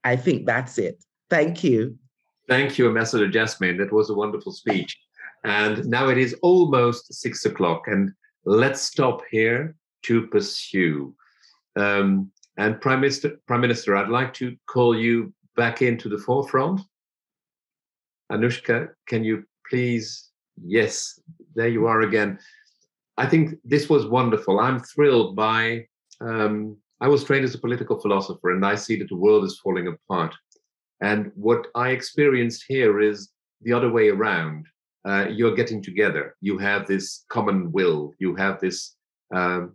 I think that's it. Thank you. Thank you, Ambassador Jasmine. That was a wonderful speech. And now it is almost 6 o'clock, and let's stop here to pursue. And Prime Minister, I'd like to call you back into the forefront. Anushka, can you please? Yes, there you are again. I think this was wonderful. I'm thrilled by, I was trained as a political philosopher, and I see that the world is falling apart. And what I experienced here is the other way around. You're getting together. You have this common will. You have this,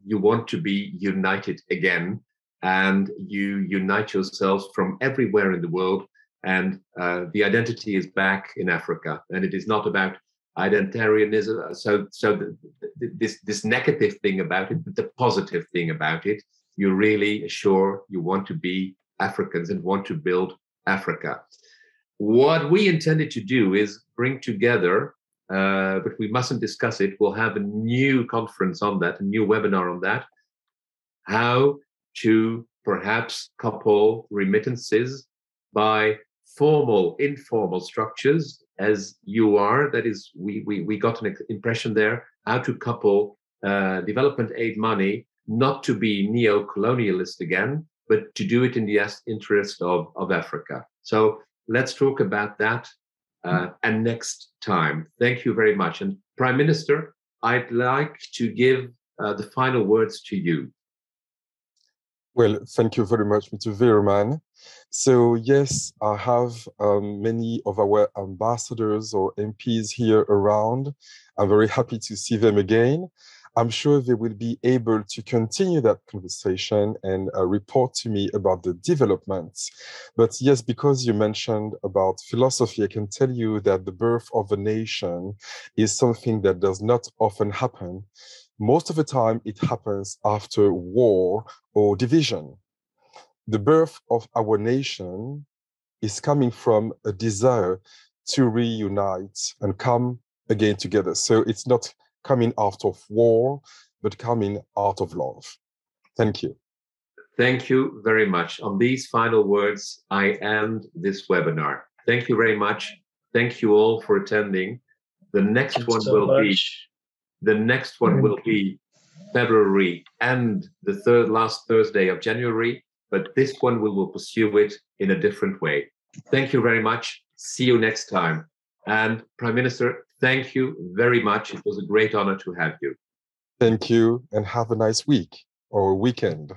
you want to be united again, and you unite yourselves from everywhere in the world. And the identity is back in Africa. And it is not about identitarianism. This negative thing about it, but the positive thing about it, you're really sure you want to be Africans and want to build Africa. What we intended to do is bring together, but we mustn't discuss it. We'll have a new conference on that, a new webinar on that, how to perhaps couple remittances by formal, informal structures, as you are. That is, we got an impression there, how to couple development aid money, not to be neo-colonialist again, but to do it in the interest of Africa. So let's talk about that and next time. Thank you very much. And Prime Minister, I'd like to give the final words to you. Well, thank you very much, Mr. Veerman. So yes, I have many of our ambassadors or MPs here around. I'm very happy to see them again. I'm sure they will be able to continue that conversation and report to me about the developments. But yes, because you mentioned about philosophy, I can tell you that the birth of a nation is something that does not often happen. Most of the time, it happens after war or division. The birth of our nation is coming from a desire to reunite and come again together. So it's not coming out of war, but coming out of love. Thank you. Thank you very much. On these final words, I end this webinar. Thank you very much. Thank you all for attending. The next one will be February and the last Thursday of January, but this one we will pursue it in a different way. Thank you very much. See you next time. And Prime Minister, thank you very much. It was a great honor to have you. Thank you, and have a nice week or weekend.